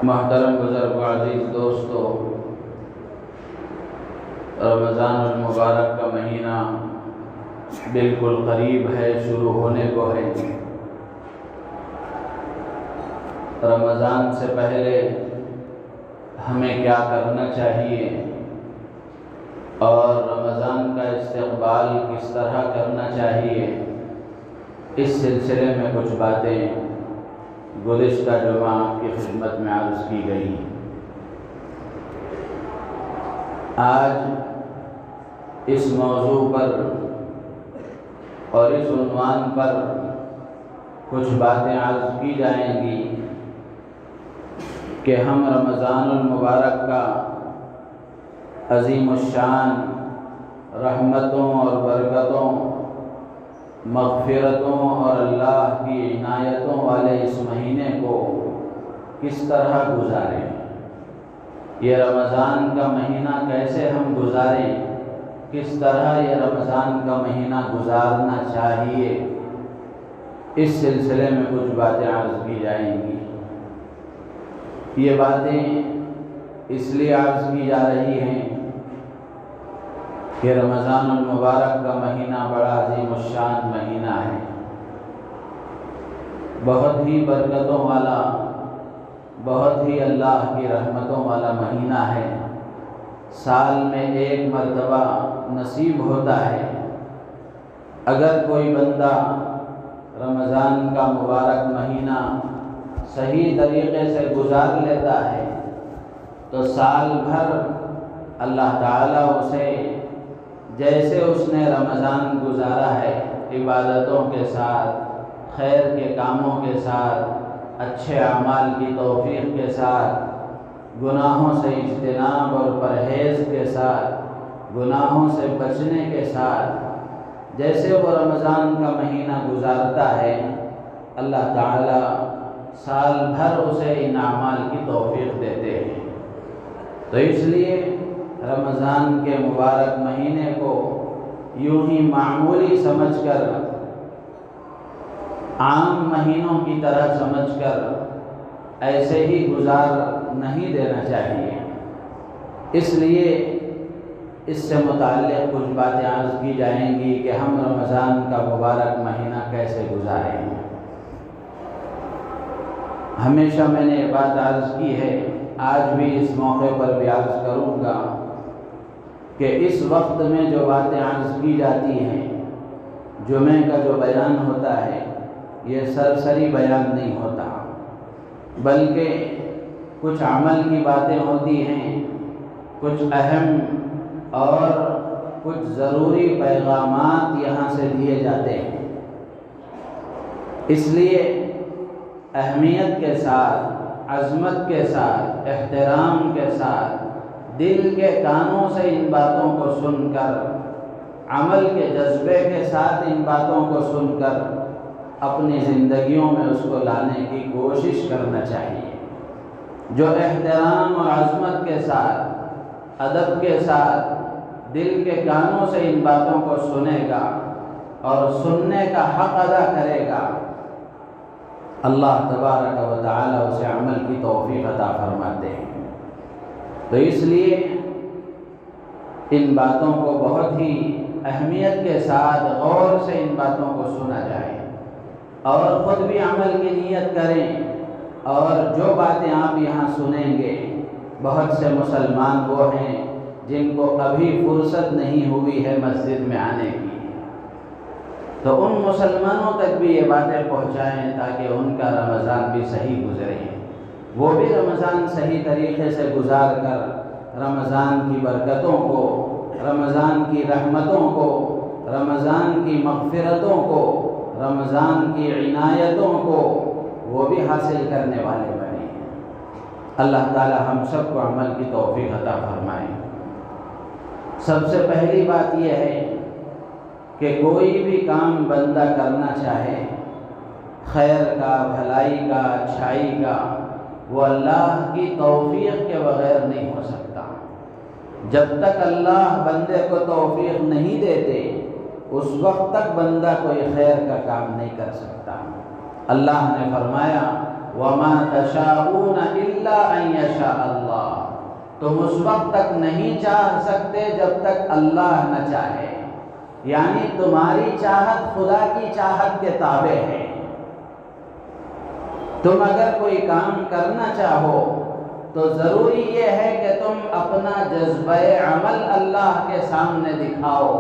محترم بزرگ و عزیز دوستو، رمضان المبارک کا مہینہ بالکل قریب ہے، شروع ہونے کو ہے۔ رمضان سے پہلے ہمیں کیا کرنا چاہیے اور رمضان کا استقبال کس طرح کرنا چاہیے، اس سلسلے میں کچھ باتیں گزشتہ جمعہ آپ کی خدمت میں عرض کی گئی۔ آج اس موضوع پر اور اس عنوان پر کچھ باتیں عرض کی جائیں گی کہ ہم رمضان المبارک کا عظیم الشان رحمتوں اور برکتوں، مغفرتوں اور اللہ کی عنایتوں والے اس مہینے کو کس طرح گزاریں، یہ رمضان کا مہینہ کیسے ہم گزاریں، کس طرح یہ رمضان کا مہینہ گزارنا چاہیے، اس سلسلے میں کچھ باتیں عرض کی جائیں گی۔ یہ باتیں اس لیے عرض کی جا رہی ہیں کہ رمضان المبارک کا مہینہ بڑا عظیم الشان مہینہ ہے، بہت ہی برکتوں والا، بہت ہی اللہ کی رحمتوں والا مہینہ ہے۔ سال میں ایک مرتبہ نصیب ہوتا ہے، اگر کوئی بندہ رمضان کا مبارک مہینہ صحیح طریقے سے گزار لیتا ہے تو سال بھر اللہ تعالیٰ اسے جیسے اس نے رمضان گزارا ہے، عبادتوں کے ساتھ، خیر کے کاموں کے ساتھ، اچھے اعمال کی توفیق کے ساتھ، گناہوں سے اجتناب اور پرہیز کے ساتھ، گناہوں سے بچنے کے ساتھ، جیسے وہ رمضان کا مہینہ گزارتا ہے، اللہ تعالیٰ سال بھر اسے ان اعمال کی توفیق دیتے ہیں۔ تو اس لیے رمضان کے مبارک مہینے کو یوں ہی معمولی سمجھ کر، عام مہینوں کی طرح سمجھ کر ایسے ہی گزار نہیں دینا چاہیے۔ اس لیے اس سے متعلق کچھ باتیں عرض کی جائیں گی کہ ہم رمضان کا مبارک مہینہ کیسے گزاریں۔ ہمیشہ میں نے یہ بات عرض کی ہے، آج بھی اس موقع پر بھی عرض کروں گا کہ اس وقت میں جو باتیں عرض کی جاتی ہیں، جمعے کا جو بیان ہوتا ہے، یہ سرسری بیان نہیں ہوتا، بلکہ کچھ عمل کی باتیں ہوتی ہیں، کچھ اہم اور کچھ ضروری پیغامات یہاں سے دیے جاتے ہیں۔ اس لیے اہمیت کے ساتھ، عظمت کے ساتھ، احترام کے ساتھ، دل کے کانوں سے ان باتوں کو سن کر، عمل کے جذبے کے ساتھ ان باتوں کو سن کر اپنی زندگیوں میں اس کو لانے کی کوشش کرنا چاہیے۔ جو احترام اور عظمت کے ساتھ، ادب کے ساتھ دل کے کانوں سے ان باتوں کو سنے گا اور سننے کا حق ادا کرے گا، اللہ تبارک و تعالی اسے عمل کی توفیق عطا فرماتے ہیں۔ تو اس لیے ان باتوں کو بہت ہی اہمیت کے ساتھ غور سے ان باتوں کو سنا جائے اور خود بھی عمل کی نیت کریں، اور جو باتیں آپ یہاں سنیں گے، بہت سے مسلمان وہ ہیں جن کو ابھی فرصت نہیں ہوئی ہے مسجد میں آنے کی، تو ان مسلمانوں تک بھی یہ باتیں پہنچائیں تاکہ ان کا رمضان بھی صحیح گزرے، وہ بھی رمضان صحیح طریقے سے گزار کر رمضان کی برکتوں کو، رمضان کی رحمتوں کو، رمضان کی مغفرتوں کو، رمضان کی عنایتوں کو وہ بھی حاصل کرنے والے بنے۔ اللہ تعالی ہم سب کو عمل کی توفیق عطا فرمائے۔ سب سے پہلی بات یہ ہے کہ کوئی بھی کام بندہ کرنا چاہے، خیر کا، بھلائی کا، اچھائی کا، وہ اللہ کی توفیق کے بغیر نہیں ہو سکتا۔ جب تک اللہ بندے کو توفیق نہیں دیتے، اس وقت تک بندہ کوئی خیر کا کام نہیں کر سکتا۔ اللہ نے فرمایا وَمَا تَشَاءُونَ إِلَّا أَن يَشَاءَ اللَّهُ، تم اس وقت تک نہیں چاہ سکتے جب تک اللہ نہ چاہے، یعنی تمہاری چاہت خدا کی چاہت کے تابع ہے۔ تم اگر کوئی کام کرنا چاہو تو ضروری یہ ہے کہ تم اپنا جذبہ عمل اللہ کے سامنے دکھاؤ،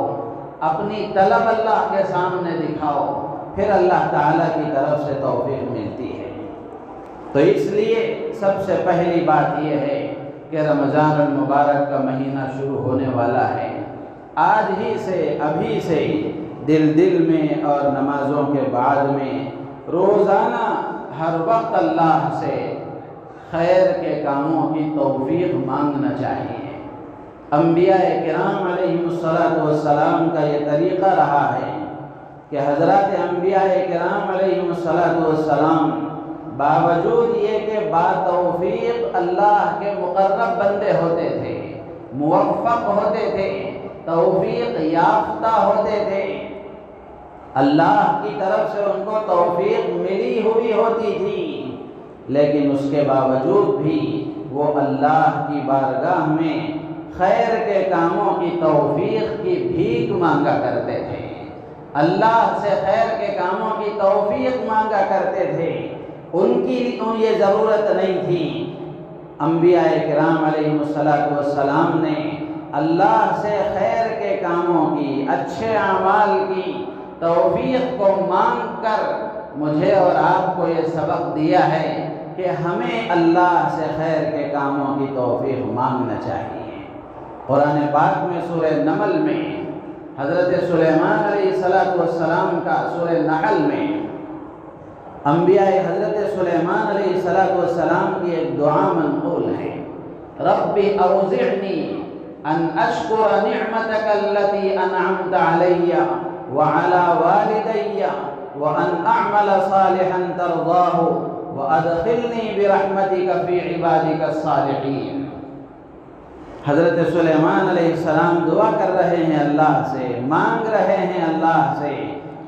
اپنی طلب اللہ کے سامنے دکھاؤ، پھر اللہ تعالیٰ کی طرف سے توفیق ملتی ہے۔ تو اس لیے سب سے پہلی بات یہ ہے کہ رمضان المبارک کا مہینہ شروع ہونے والا ہے۔ آج ہی سے، ابھی سے دل میں اور نمازوں کے بعد میں روزانہ ہر وقت اللہ سے خیر کے کاموں کی توفیق مانگنا چاہیے۔ انبیاء کرام علیہم السلام کا یہ طریقہ رہا ہے کہ حضرات انبیاء کرام علیہم السلام باوجود یہ کہ باتوفیق اللہ کے مقرب بندے ہوتے تھے، موفق ہوتے تھے، توفیق یافتہ ہوتے تھے، اللہ کی طرف سے ان کو توفیق ملی ہوئی ہوتی تھی، لیکن اس کے باوجود بھی وہ اللہ کی بارگاہ میں خیر کے کاموں کی توفیق کی بھیک مانگا کرتے تھے، اللہ سے خیر کے کاموں کی توفیق مانگا کرتے تھے۔ ان کی یہ ضرورت نہیں تھی۔ انبیاء کرام علیہم السلام نے اللہ سے خیر کے کاموں کی، اچھے اعمال کی توفیق کو مانگ کر مجھے اور آپ کو یہ سبق دیا ہے کہ ہمیں اللہ سے خیر کے کاموں کی توفیق مانگنا چاہیے۔ قرآن پاک میں سورہ نمل میں حضرت سلیمان علیہ السلام کا سورہ نحل میں انبیاء حضرت سلیمان علیہ السلام کی ایک دعا منقول ہے، رب اوزعنی ان اشکر نعمتک التي انعمت علی وعلى والدی وان اعمل صالحا ترضاه وادخلنی برحمتک فی عبادک الصالحین۔ حضرت سلیمان علیہ السلام دعا کر رہے ہیں اللہ سے، مانگ رہے ہیں اللہ سے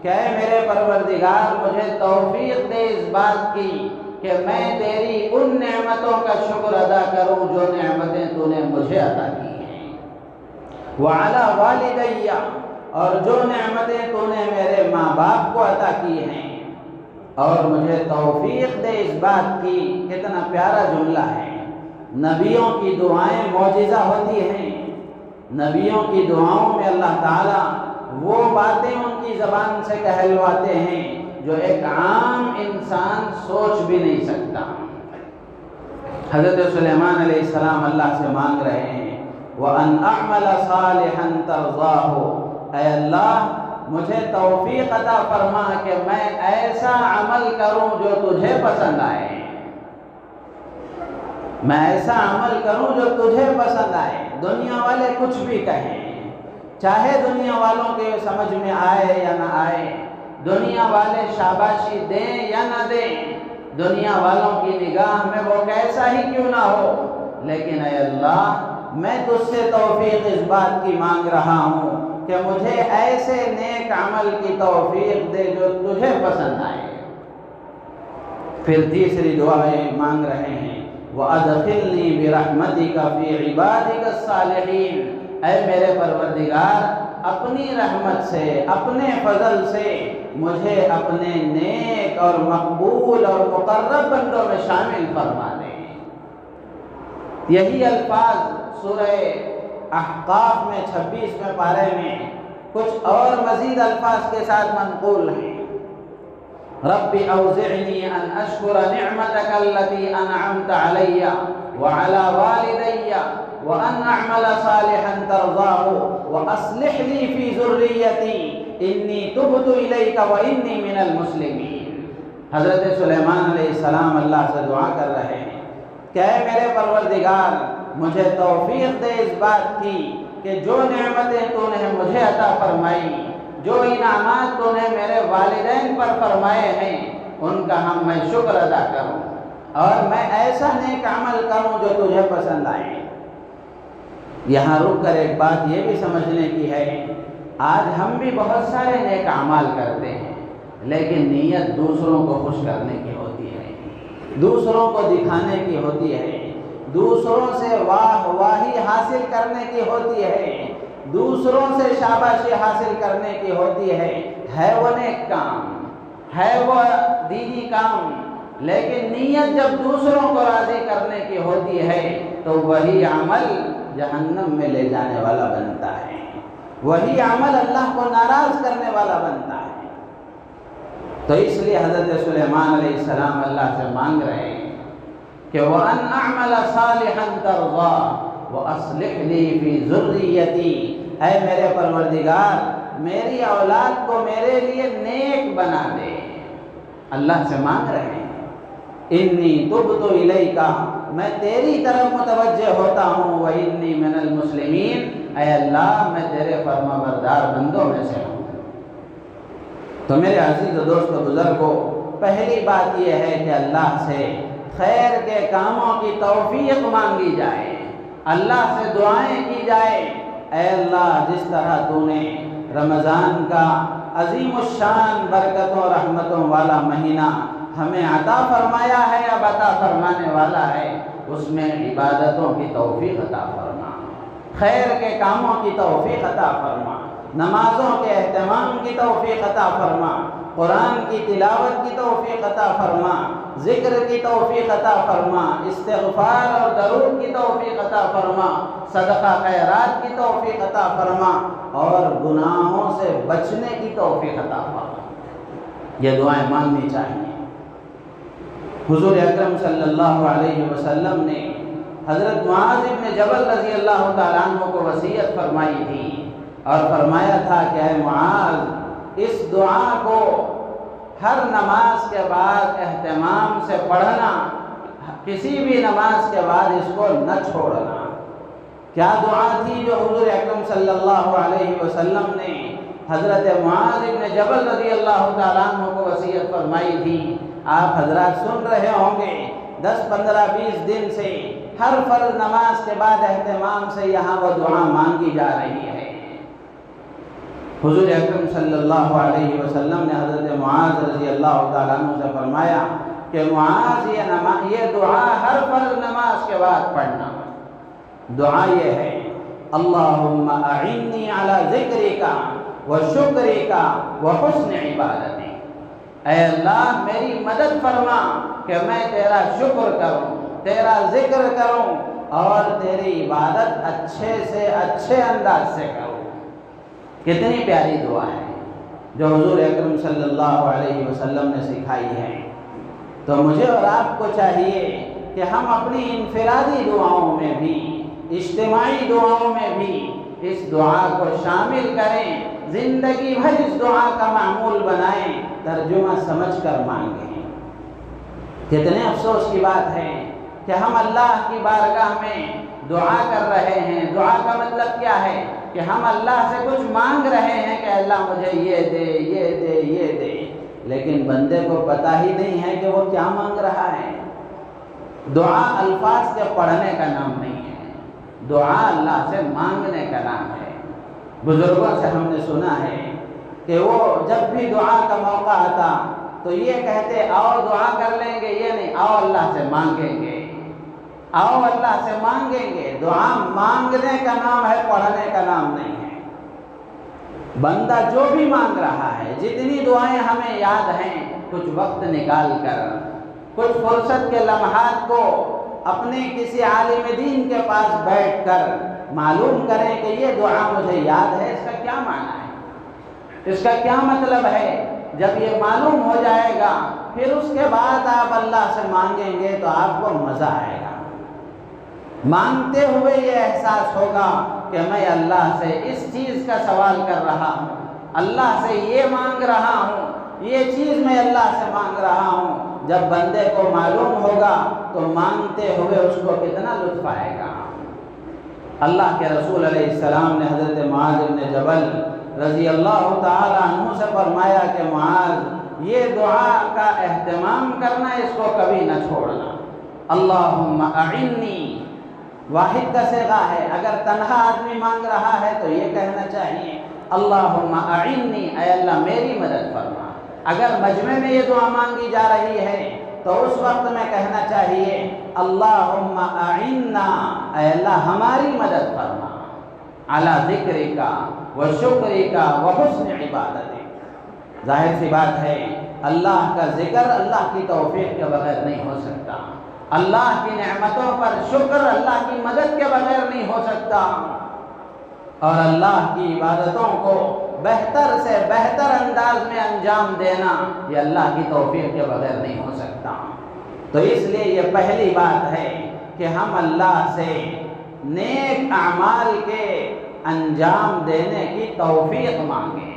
کہ اے میرے پروردگار مجھے توفیق دے اس بات کی کہ میں تیری ان نعمتوں کا شکر ادا کروں جو نعمتیں تو نے مجھے عطا کی ہیں، وعلی والدی، اور جو نعمتیں تو نے میرے ماں باپ کو عطا کی ہیں، اور مجھے توفیق دے اس بات کی۔ کتنا پیارا جملہ ہے۔ نبیوں کی دعائیں معجزہ ہوتی ہیں، نبیوں کی دعاؤں میں اللہ تعالیٰ وہ باتیں ان کی زبان سے کہلواتے ہیں جو ایک عام انسان سوچ بھی نہیں سکتا۔ حضرت سلیمان علیہ السلام اللہ سے مانگ رہے ہیں وَأَنْ أَعْمَلَ صَالِحًا تَرْضَاهُ، اے اللہ مجھے توفیق عطا فرما کہ میں ایسا عمل کروں جو تجھے پسند آئے، میں ایسا عمل کروں جو تجھے پسند آئے۔ دنیا والے کچھ بھی کہیں، چاہے دنیا والوں کے سمجھ میں آئے یا نہ آئے، دنیا والے شاباشی دیں یا نہ دیں، دنیا والوں کی نگاہ میں وہ کیسا ہی کیوں نہ ہو، لیکن اے اللہ میں تجھ سے توفیق اس بات کی مانگ رہا ہوں کہ مجھے ایسے نیک عمل کی توفیق دے جو تجھے پسند آئے۔ پھر تیسری دعائیں مانگ رہے ہیں وَأَدْخِلْنِي بِرَحْمَتِكَ فِي عِبَادِكَ الصَّالِحِينَ، اے میرے پروردگار اپنی رحمت سے، اپنے فضل سے مجھے اپنے نیک اور مقبول اور مقرب بندوں میں شامل فرما دے۔ یہی الفاظ سورہ احقاف میں 26ویں پارے میں کچھ اور مزید الفاظ کے ساتھ منقول ہیں۔ رب اوزعنی ان اشکر نعمتک التي انعمت علی وعلى والدی وان اعمل صالحا ترضاه واصلح لي في ذریتی انی تبت الیک وانی من المسلمین۔ حضرت سلیمان علیہ السلام اللہ سے دعا کر رہے ہیں کہ اے میرے پروردگار مجھے توفیق دے اس بات کی کہ جو نعمتیں تو نے مجھے عطا فرمائی، جو انعامات تو نے میرے والدین پر فرمائے ہیں، ان کا میں شکر ادا کروں اور میں ایسا نیک عمل کروں جو تجھے پسند آئے۔ یہاں رک کر ایک بات یہ بھی سمجھنے کی ہے، آج ہم بھی بہت سارے نیک اعمال کرتے ہیں لیکن نیت دوسروں کو خوش کرنے کی ہوتی ہے، دوسروں کو دکھانے کی ہوتی ہے، دوسروں سے واہ واہی حاصل کرنے کی ہوتی ہے، دوسروں سے شاباشی حاصل کرنے کی ہوتی ہے وہ نیک کام، ہے وہ دینی کام، لیکن نیت جب دوسروں کو راضی کرنے کی ہوتی ہے تو وہی عمل جہنم میں لے جانے والا بنتا ہے، وہی عمل اللہ کو ناراض کرنے والا بنتا ہے۔ تو اس لیے حضرت سلیمان علیہ السلام اللہ سے مانگ رہے ہیں کہ وَأَنْ أَعْمَلَ صَالِحًا تَرْضَىٰ وَأَصْلِحْ لِي فِي ذُرِّيَّتِي، اے میرے پروردگار میری اولاد کو میرے لیے نیک بنا دے۔ اللہ سے مانگ رہے ہیں انی تبت الیک، میں تیری طرف متوجہ ہوتا ہوں، وانی من المسلمین، اے اللہ میں تیرے فرما بردار بندوں میں سے ہوں۔ تو میرے عزیز و دوست و بزرگوں، پہلی بات یہ ہے کہ اللہ سے خیر کے کاموں کی توفیق مانگی جائے، اللہ سے دعائیں کی جائے، اے اللہ جس طرح تو نے رمضان کا عظیم الشان برکتوں رحمتوں والا مہینہ ہمیں عطا فرمایا ہے، اب عطا فرمانے والا ہے، اس میں عبادتوں کی توفیق عطا فرما، خیر کے کاموں کی توفیق عطا فرما، نمازوں کے اہتمام کی توفیق عطا فرما، قرآن کی تلاوت کی توفیق عطا فرما، ذکر کی توفیق عطا فرما، استغفار اور درود کی توفیق عطا فرما، صدقہ خیرات کی توفیق عطا فرما، اور گناہوں سے بچنے کی توفیق عطا فرما۔ یہ دعائیں مانگنی چاہیے۔ حضور اکرم صلی اللہ علیہ وسلم نے حضرت معاذ بن جبل رضی اللہ تعالیٰ عنہ کو وصیت فرمائی تھی اور فرمایا تھا کہ اے معاذ اس دعا کو ہر نماز کے بعد اہتمام سے پڑھنا، کسی بھی نماز کے بعد اس کو نہ چھوڑنا۔ کیا دعا تھی جو حضور اکرم صلی اللہ علیہ وسلم نے حضرت معاذ بن جبل رضی اللہ تعالیٰ عنہ کو وصیت فرمائی تھی؟ آپ حضرات سن رہے ہوں گے، 10 15 20 دن سے ہر فرض نماز کے بعد اہتمام سے یہاں وہ دعا مانگی جا رہی ہے۔ حضور اکرم صلی اللہ علیہ وسلم نے حضرت معاذ رضی اللہ تعالیٰ عنہ سے فرمایا کہ معاذ یہ دعا ہر فرض نماز کے بعد پڑھنا۔ دعا یہ ہے اللہم اعنی علی ذکرک وشکرک وحسن عبادتک، اے اللہ میری مدد فرما کہ میں تیرا شکر کروں، تیرا ذکر کروں اور تیری عبادت اچھے سے اچھے انداز سے کروں۔ کتنی پیاری دعا ہے جو حضور اکرم صلی اللہ علیہ وسلم نے سکھائی ہے۔ تو مجھے اور آپ کو چاہیے کہ ہم اپنی انفرادی دعاؤں میں بھی، اجتماعی دعاؤں میں بھی اس دعا کو شامل کریں، زندگی بھر اس دعا کا معمول بنائیں، ترجمہ سمجھ کر مانگیں۔ کتنے افسوس کی بات ہے کہ ہم اللہ کی بارگاہ میں دعا کر رہے ہیں، دعا کا مطلب کیا ہے کہ ہم اللہ سے کچھ مانگ رہے ہیں کہ اللہ مجھے یہ دے یہ دے یہ دے، لیکن بندے کو پتہ ہی نہیں ہے کہ وہ کیا مانگ رہا ہے۔ دعا الفاظ کے پڑھنے کا نام نہیں ہے، دعا اللہ سے مانگنے کا نام ہے۔ بزرگوں سے ہم نے سنا ہے کہ وہ جب بھی دعا کا موقع آتا تو یہ کہتے آؤ دعا کر لیں گے، یہ نہیں آؤ اللہ سے مانگیں گے، آؤ اللہ سے مانگیں گے۔ دعا مانگنے کا نام ہے، پڑھنے کا نام نہیں ہے۔ بندہ جو بھی مانگ رہا ہے، جتنی دعائیں ہمیں یاد ہیں، کچھ وقت نکال کر، کچھ فرصت کے لمحات کو اپنے کسی عالم دین کے پاس بیٹھ کر معلوم کریں کہ یہ دعا مجھے یاد ہے، اس کا کیا معنی ہے، اس کا کیا مطلب ہے۔ جب یہ معلوم ہو جائے گا پھر اس کے بعد آپ اللہ سے مانگیں گے تو آپ کو مزہ آئے گا۔ مانگتے ہوئے یہ احساس ہوگا کہ میں اللہ سے اس چیز کا سوال کر رہا ہوں، اللہ سے یہ مانگ رہا ہوں، یہ چیز میں اللہ سے مانگ رہا ہوں۔ جب بندے کو معلوم ہوگا تو مانگتے ہوئے اس کو کتنا لطف آئے گا۔ اللہ کے رسول علیہ السلام نے حضرت معاذ بن جبل رضی اللہ تعالی عنہ سے فرمایا کہ معاذ یہ دعا کا اہتمام کرنا، اس کو کبھی نہ چھوڑنا۔ اللہم اعنی، واحد کا صیغہ ہے، اگر تنہا آدمی مانگ رہا ہے تو یہ کہنا چاہیے اللہم اعنی، اے اللہ میری مدد فرما۔ اگر مجمع میں یہ دعا مانگی جا رہی ہے تو اس وقت میں کہنا چاہیے اللہم اعنا، اے اللہ ہماری مدد فرما، علی ذکرک و شکرک و حسن عبادتک۔ ظاہر سی بات ہے اللہ کا ذکر اللہ کی توفیق کے بغیر نہیں ہو سکتا، اللہ کی نعمتوں پر شکر اللہ کی مدد کے بغیر نہیں ہو سکتا، اور اللہ کی عبادتوں کو بہتر سے بہتر انداز میں انجام دینا یہ اللہ کی توفیق کے بغیر نہیں ہو سکتا۔ تو اس لیے یہ پہلی بات ہے کہ ہم اللہ سے نیک اعمال کے انجام دینے کی توفیق مانگیں۔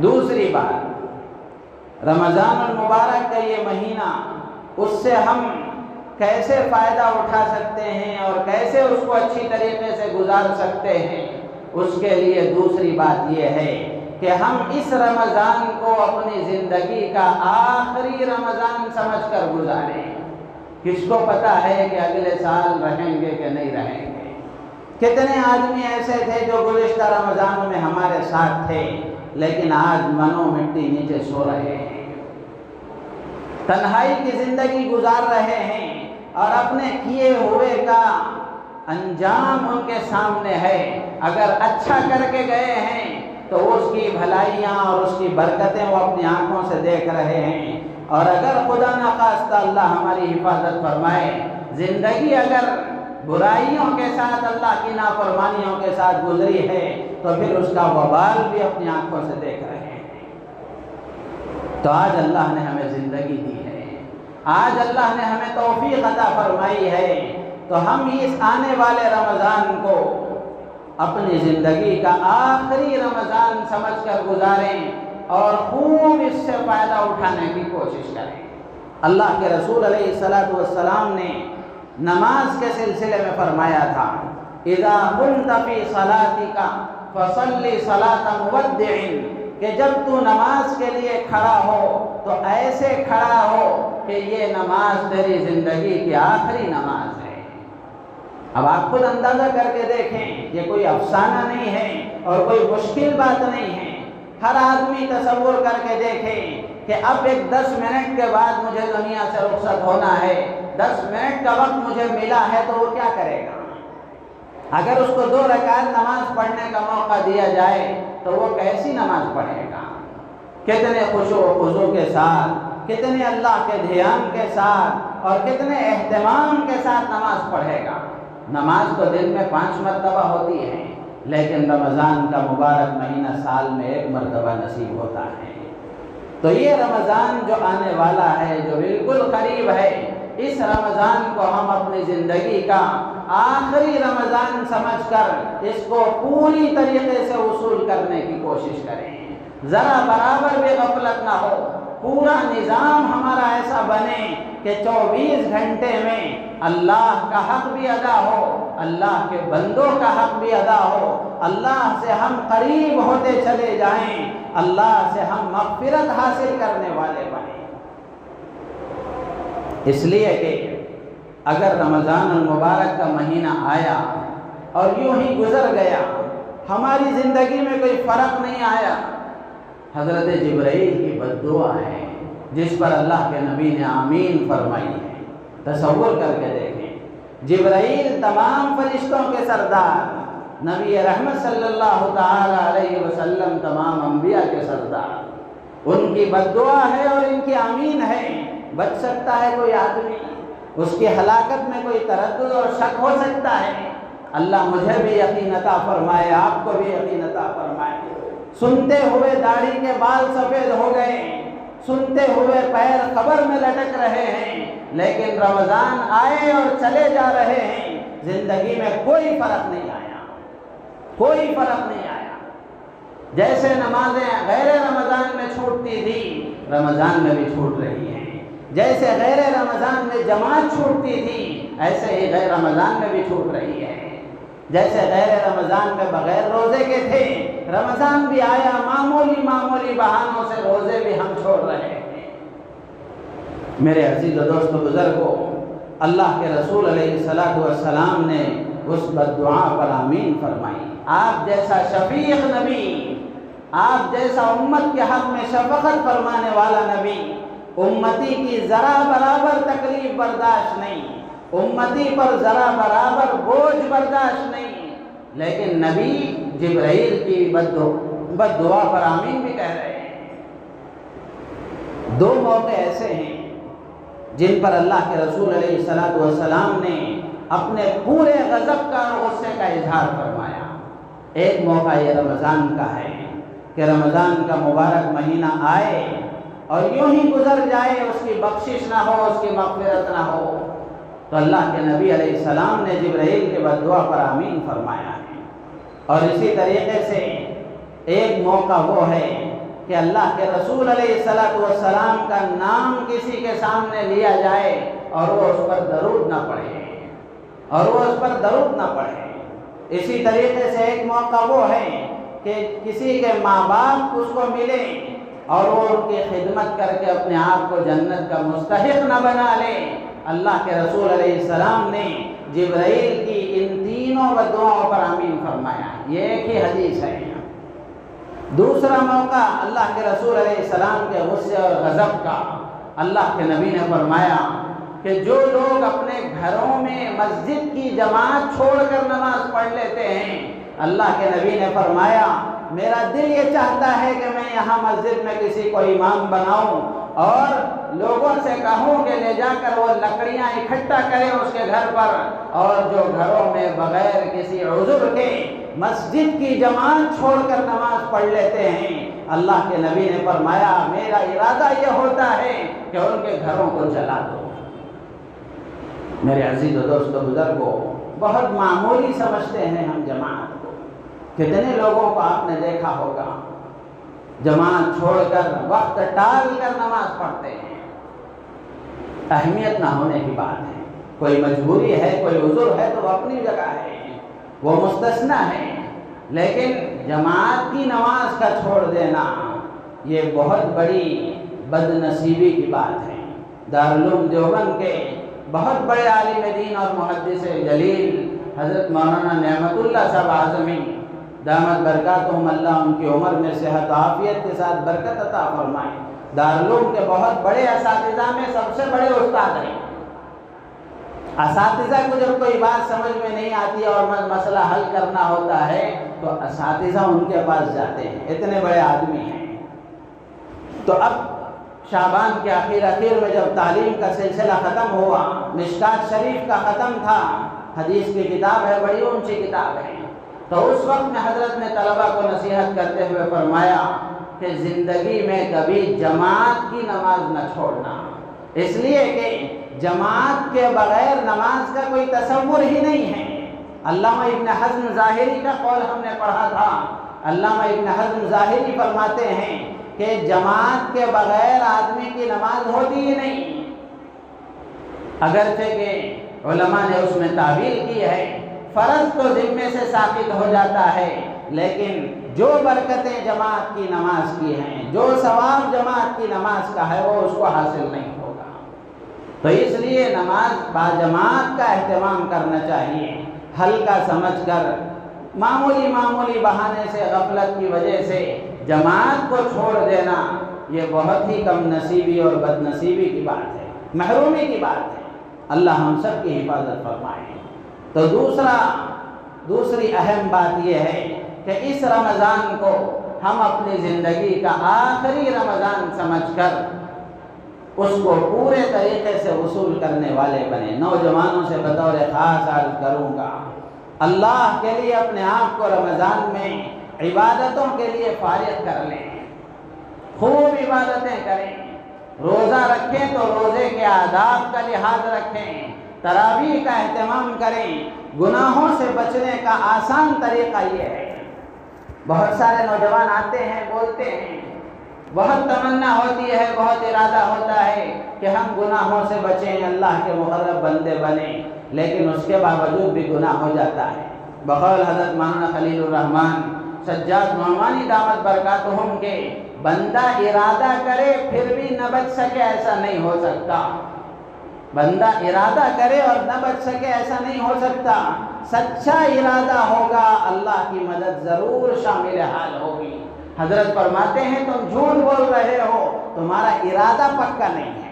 دوسری بات، رمضان المبارک کا یہ مہینہ، اس سے ہم کیسے فائدہ اٹھا سکتے ہیں اور کیسے اس کو اچھی طریقے سے گزار سکتے ہیں، اس کے لیے دوسری بات یہ ہے کہ ہم اس رمضان کو اپنی زندگی کا آخری رمضان سمجھ کر گزاریں۔ کس کو پتہ ہے کہ اگلے سال رہیں گے کہ نہیں رہیں گے؟ کتنے آدمی ایسے تھے جو گزشتہ رمضانوں میں ہمارے ساتھ تھے، لیکن آج منو مٹی نیچے سو رہے ہیں، تنہائی کی زندگی گزار رہے ہیں، اور اپنے کیے ہوئے کا انجام ان کے سامنے ہے۔ اگر اچھا کر کے گئے ہیں تو اس کی بھلائیاں اور اس کی برکتیں وہ اپنی آنکھوں سے دیکھ رہے ہیں، اور اگر خدا نخواستہ اللہ ہماری حفاظت فرمائے زندگی اگر برائیوں کے ساتھ اللہ کی نافرمانیوں کے ساتھ گزری ہے تو پھر اس کا وبال بھی اپنی آنکھوں سے دیکھ رہے ہیں۔ تو آج اللہ نے ہمیں زندگی دی ہے، آج اللہ نے ہمیں توفیق عطا فرمائی ہے، تو ہم اس آنے والے رمضان کو اپنی زندگی کا آخری رمضان سمجھ کر گزاریں اور خوب اس سے فائدہ اٹھانے کی کوشش کریں۔ اللہ کے رسول علیہ السلام نے نماز کے سلسلے میں فرمایا تھا، اذا كنت في صلاتك فصل صلاة مودع، کہ جب تو نماز کے لیے کھڑا ہو تو ایسے کھڑا ہو کہ یہ نماز تیری زندگی کی آخری نماز ہے۔ اب آپ خود اندازہ کر کے دیکھیں، یہ کوئی افسانہ نہیں ہے اور کوئی مشکل بات نہیں ہے۔ ہر آدمی تصور کر کے دیکھیں کہ اب ایک 10 منٹ کے بعد مجھے دنیا سے رخصت ہونا ہے، 10 منٹ کا وقت مجھے ملا ہے، تو وہ کیا کرے گا؟ اگر اس کو 2 رکعت نماز پڑھنے کا موقع دیا جائے تو وہ کیسی نماز پڑھے گا؟ کتنے خشوع و خضوع کے ساتھ، کتنے اللہ کے دھیان کے ساتھ اور کتنے اہتمام کے ساتھ نماز پڑھے گا؟ نماز تو دن میں 5 مرتبہ ہوتی ہے، لیکن رمضان کا مبارک مہینہ سال میں 1 مرتبہ نصیب ہوتا ہے۔ تو یہ رمضان جو آنے والا ہے، جو بالکل قریب ہے، اس رمضان کو ہم اپنی زندگی کا آخری رمضان سمجھ کر اس کو پوری طریقے سے وصول کرنے کی کوشش کریں، ذرا برابر بھی غفلت نہ ہو۔ پورا نظام ہمارا ایسا بنے کہ 24 گھنٹے میں اللہ کا حق بھی ادا ہو، اللہ کے بندوں کا حق بھی ادا ہو، اللہ سے ہم قریب ہوتے چلے جائیں، اللہ سے ہم مغفرت حاصل کرنے والے بنیں۔ اس لیے کہ اگر رمضان المبارک کا مہینہ آیا اور یوں ہی گزر گیا، ہماری زندگی میں کوئی فرق نہیں آیا، حضرت جبرائیل کی بد دعا ہے جس پر اللہ کے نبی نے آمین فرمائی ہے۔ تصور کر کے دیکھیں، جبرائیل تمام فرشتوں کے سردار، نبی رحمت صلی اللہ تعالی علیہ وسلم تمام انبیاء کے سردار، ان کی بد دعا ہے اور ان کی آمین ہے۔ بچ سکتا ہے کوئی آدمی؟ اس کی ہلاکت میں کوئی تردد اور شک ہو سکتا ہے؟ اللہ مجھے بھی یقین عطا فرمائے، آپ کو بھی یقین عطا فرمائے۔ سنتے ہوئے داڑھی کے بال سفید ہو گئے، سنتے ہوئے پیر قبر میں لٹک رہے ہیں، لیکن رمضان آئے اور چلے جا رہے ہیں، زندگی میں کوئی فرق نہیں آیا، کوئی فرق نہیں آیا۔ جیسے نمازیں غیر رمضان میں چھوٹتی تھی، رمضان میں بھی چھوٹ رہی ہیں، جیسے غیر رمضان میں جماعت چھوٹتی تھی، ایسے ہی غیر رمضان میں بھی چھوٹ رہی ہے۔ جیسے غیر رمضان میں بغیر روزے کے تھے، رمضان بھی آیا، معمولی بہانوں سے روزے بھی ہم چھوڑ رہے ہیں۔ میرے عزیز و دوست و بزرگوں، اللہ کے رسول علیہ السلام نے اس بد دعا پر آمین فرمائی۔ آپ جیسا شفیق نبی، آپ جیسا امت کے حق میں شفقت فرمانے والا نبی امتی کی ذرا برابر تکلیف برداشت نہیں، امتی پر ذرا برابر بوجھ برداشت نہیں، لیکن نبی جبرائیل کی بد دعا پر آمین بھی کہہ رہے ہیں۔ دو موقع ایسے ہیں جن پر اللہ کے رسول علیہ السلام نے اپنے پورے غضب کا اور غصے کا اظہار فرمایا۔ ایک موقع یہ رمضان کا ہے کہ رمضان کا مبارک مہینہ آئے اور یوں ہی گزر جائے، اس کی بخشش نہ ہو، اس کی مغفرت نہ ہو، تو اللہ کے نبی علیہ السلام نے جبرائیل کے بد دعا پر آمین فرمایا ہے۔ اور اسی طریقے سے ایک موقع وہ ہے کہ اللہ کے رسول علیہ السلام کا نام کسی کے سامنے لیا جائے اور وہ اس پر درود نہ پڑھے، اسی طریقے سے ایک موقع وہ ہے کہ کسی کے ماں باپ اس کو ملے اور وہ ان کی خدمت کر کے اپنے آپ کو جنت کا مستحق نہ بنا لے۔ اللہ کے رسول علیہ السلام نے جبرائیل کی ان تینوں بددعاؤں پر آمین فرمایا، یہ ایک ہی حدیث ہے۔ دوسرا موقع اللہ کے رسول علیہ السلام کے غصے اور غضب کا، اللہ کے نبی نے فرمایا کہ جو لوگ اپنے گھروں میں مسجد کی جماعت چھوڑ کر نماز پڑھ لیتے ہیں، اللہ کے نبی نے فرمایا میرا دل یہ چاہتا ہے کہ میں یہاں مسجد میں کسی کو امام بناؤں اور لوگوں سے کہوں کہ لے جا کر وہ لکڑیاں اکٹھا کریں اس کے گھر پر، اور جو گھروں میں بغیر کسی عذر کے مسجد کی جماعت چھوڑ کر نماز پڑھ لیتے ہیں، اللہ کے نبی نے فرمایا میرا ارادہ یہ ہوتا ہے کہ ان کے گھروں کو جلا دو۔ میرے عزیز و دوستو بزرگوں، بہت معمولی سمجھتے ہیں ہم جماعت کو۔ کتنے لوگوں کو آپ نے دیکھا ہوگا جماعت چھوڑ کر وقت ٹال کر نماز پڑھتے ہیں۔ اہمیت نہ ہونے کی بات ہے، کوئی مجبوری ہے، کوئی عذر ہے تو وہ اپنی جگہ ہے، وہ مستثنیٰ ہے، لیکن جماعت کی نماز کا چھوڑ دینا یہ بہت بڑی بد نصیبی کی بات ہے۔ دارالعلوم دیوبند کے بہت بڑے عالم دین اور محدث جلیل حضرت مولانا نعمت اللہ صاحب اعظمی دامت برکاتہم، اللہ ان کی عمر میں صحت و عافیت کے ساتھ برکت عطا فرمائے، دارالعلوم کے بہت بڑے اساتذہ میں سب سے بڑے استاد ہیں۔ اساتذہ کو جب کوئی بات سمجھ میں نہیں آتی اور مسئلہ حل کرنا ہوتا ہے تو اساتذہ ان کے پاس جاتے ہیں، اتنے بڑے آدمی ہیں۔ تو اب شعبان کے اخیر میں جب تعلیم کا سلسلہ ختم ہوا، مشکات شریف کا ختم تھا، حدیث کی کتاب ہے، بڑی اونچی کتاب ہے، تو اس وقت میں حضرت نے طلبہ کو نصیحت کرتے ہوئے فرمایا کہ زندگی میں کبھی جماعت کی نماز نہ چھوڑنا، اس لیے کہ جماعت کے بغیر نماز کا کوئی تصور ہی نہیں ہے۔ علامہ ابن حزم ظاہری کا قول ہم نے پڑھا تھا، علامہ ابن حزم ظاہری فرماتے ہیں کہ جماعت کے بغیر آدمی کی نماز ہوتی ہی نہیں، اگرچہ کہ علماء نے اس میں تعویل کی ہے، فرض تو ذمے سے ثابت ہو جاتا ہے، لیکن جو برکتیں جماعت کی نماز کی ہیں، جو ثواب جماعت کی نماز کا ہے، وہ اس کو حاصل نہیں ہوگا۔ تو اس لیے نماز با جماعت کا اہتمام کرنا چاہیے، ہلکا سمجھ کر معمولی بہانے سے، غفلت کی وجہ سے جماعت کو چھوڑ دینا یہ بہت ہی کم نصیبی اور بد نصیبی کی بات ہے، محرومی کی بات ہے۔ اللہ ہم سب کی حفاظت فرمائے۔ تو دوسری اہم بات یہ ہے کہ اس رمضان کو ہم اپنی زندگی کا آخری رمضان سمجھ کر اس کو پورے طریقے سے وصول کرنے والے بنے۔ نوجوانوں سے بطور خاص عرض کروں گا، اللہ کے لیے اپنے آپ کو رمضان میں عبادتوں کے لیے فارغ کر لیں، خوب عبادتیں کریں، روزہ رکھیں تو روزے کے آداب کا لحاظ رکھیں، تراویح کا اہتمام کریں۔ گناہوں سے بچنے کا آسان طریقہ یہ ہے، بہت سارے نوجوان آتے ہیں، بولتے ہیں، بہت تمنا ہوتی ہے، بہت ارادہ ہوتا ہے کہ ہم گناہوں سے بچیں، اللہ کے مقرب بندے بنیں، لیکن اس کے باوجود بھی گناہ ہو جاتا ہے۔ بقول حضرت مولانا خلیل الرحمن سجاد نعمانی دامت برکاتہم کے، بندہ ارادہ کرے پھر بھی نہ بچ سکے ایسا نہیں ہو سکتا، بندہ ارادہ کرے اور نہ بچ سکے ایسا نہیں ہو سکتا، سچا ارادہ ہوگا اللہ کی مدد ضرور شامل حال ہوگی۔ حضرت فرماتے ہیں تم جھوٹ بول رہے ہو تمہارا ارادہ پکا نہیں ہے،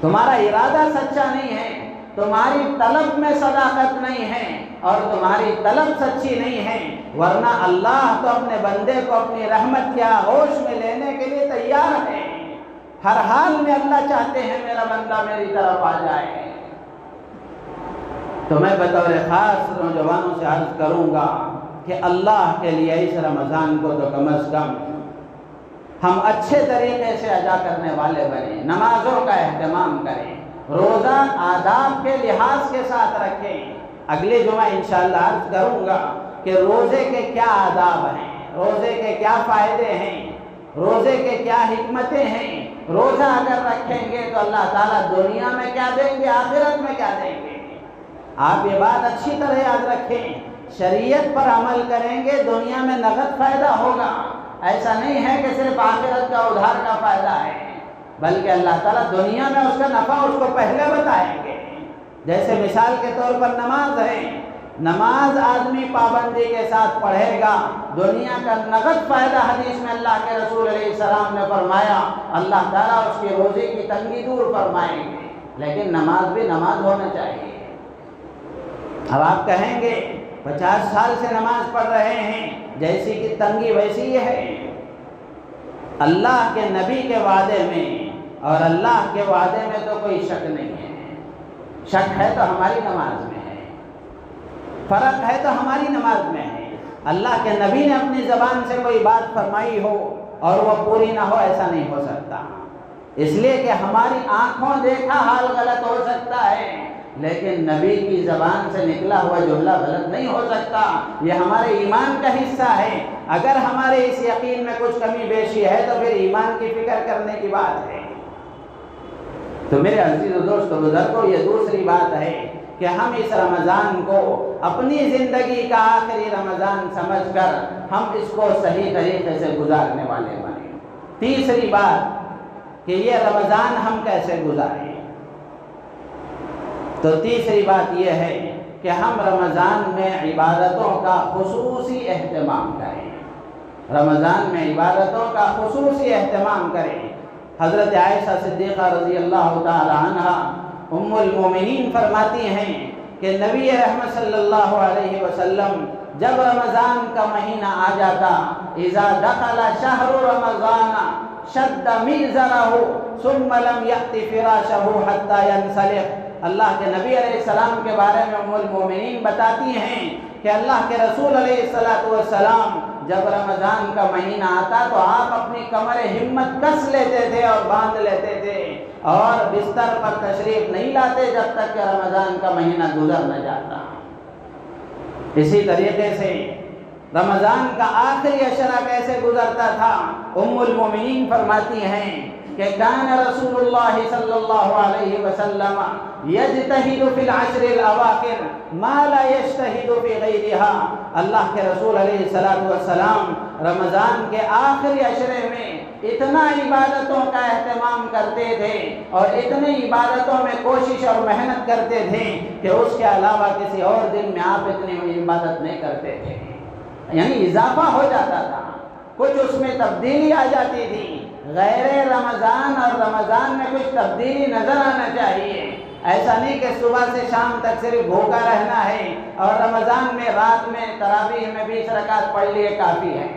تمہارا ارادہ سچا نہیں ہے، تمہاری طلب میں صداقت نہیں ہے اور تمہاری طلب سچی نہیں ہے، ورنہ اللہ تو اپنے بندے کو اپنی رحمت کے آغوش میں لینے کے لیے تیار ہے۔ ہر حال میں اللہ چاہتے ہیں میرا بندہ میری طرف آ جائے۔ تو میں بطور خاص نوجوانوں سے عرض کروں گا کہ اللہ کے لیے اس رمضان کو تو کم از کم ہم اچھے طریقے سے ادا کرنے والے بنیں، نمازوں کا اہتمام کریں، روزہ آداب کے لحاظ کے ساتھ رکھیں۔ اگلے جمعہ انشاءاللہ عرض کروں گا کہ روزے کے کیا آداب ہیں، روزے کے کیا فائدے ہیں، روزے کے کیا حکمتیں ہیں۔ روزہ اگر رکھیں گے تو اللہ تعالیٰ دنیا میں کیا دیں گے، آخرت میں کیا دیں گے۔ آپ یہ بات اچھی طرح یاد رکھیں، شریعت پر عمل کریں گے دنیا میں نقد فائدہ ہوگا، ایسا نہیں ہے کہ صرف آخرت کا ادھار کا فائدہ ہے، بلکہ اللہ تعالیٰ دنیا میں اس کا نفع اس کو پہلے بتائیں گے۔ جیسے مثال کے طور پر نماز ہے، نماز آدمی پابندی کے ساتھ پڑھے گا، دنیا کا نقد فائدہ حدیث میں اللہ کے رسول علیہ السلام نے فرمایا اللہ تعالیٰ اس کی روزی کی تنگی دور فرمائیں گے۔ لیکن نماز بھی نماز ہونا چاہیے۔ اب آپ کہیں گے 50 سال سے نماز پڑھ رہے ہیں، جیسی کی تنگی ویسی یہ ہے۔ اللہ کے نبی کے وعدے میں اور اللہ کے وعدے میں تو کوئی شک نہیں ہے، شک ہے تو ہماری نماز میں ہے، فرق ہے تو ہماری نماز میں ہے۔ اللہ کے نبی نے اپنی زبان سے کوئی بات فرمائی ہو اور وہ پوری نہ ہو، ایسا نہیں ہو سکتا، اس لیے کہ ہماری آنکھوں دیکھا حال غلط ہو سکتا ہے، لیکن نبی کی زبان سے نکلا ہوا جملہ غلط نہیں ہو سکتا۔ یہ ہمارے ایمان کا حصہ ہے۔ اگر ہمارے اس یقین میں کچھ کمی بیشی ہے تو پھر ایمان کی فکر کرنے کی بات ہے۔ تو میرے عزیز و دوست و بزرگوں، یہ دوسری بات ہے کہ ہم اس رمضان کو اپنی زندگی کا آخری رمضان سمجھ کر ہم اس کو صحیح طریقے سے گزارنے والے بنیں۔ تیسری بات کہ یہ رمضان ہم کیسے گزاریں، تو تیسری بات یہ ہے کہ ہم رمضان میں عبادتوں کا خصوصی اہتمام کریں، رمضان میں عبادتوں کا خصوصی اہتمام کریں۔ حضرت عائشہ صدیقہ رضی اللہ تعالی عنہ ام المومنین فرماتی ہیں کہ نبی رحمت صلی اللہ علیہ وسلم جب رمضان کا مہینہ آ جاتا، اذا دخل شہر رمضان شد میزرہ ثم لم یأت فراشہ حتی ینسلخ۔ اللہ کے نبی علیہ السلام کے بارے میں ام المومنین بتاتی ہیں کہ اللہ کے رسول علیہ السلام جب رمضان کا مہینہ آتا تو آپ اپنی کمر ہمت کس لیتے تھے اور باندھ لیتے تھے اور بستر پر تشریف نہیں لاتے جب تک کہ رمضان کا مہینہ گزر نہ جاتا۔ اسی طریقے سے رمضان کا آخری عشرہ کیسے گزرتا تھا، ام المومنین فرماتی ہیں کہ کان رسول اللہ صلی اللہ علیہ وسلم یجتہد فی العشر الاواخر ما لا یجتہد فی غیرہا۔ اللہ کے رسول علیہ السلام رمضان کے آخری عشرے میں اتنا عبادتوں کا اہتمام کرتے تھے اور اتنی عبادتوں میں کوشش اور محنت کرتے تھے کہ اس کے علاوہ کسی اور دن میں آپ اتنی عبادت نہیں کرتے تھے، یعنی اضافہ ہو جاتا تھا، کچھ اس میں تبدیلی آ جاتی تھی۔ غیر رمضان اور رمضان میں کچھ تبدیلی نظر آنا چاہیے، ایسا نہیں کہ صبح سے شام تک صرف بھوکا رہنا ہے اور رمضان میں رات میں تراویح میں 20 رکعت پڑھ لیے کافی ہے،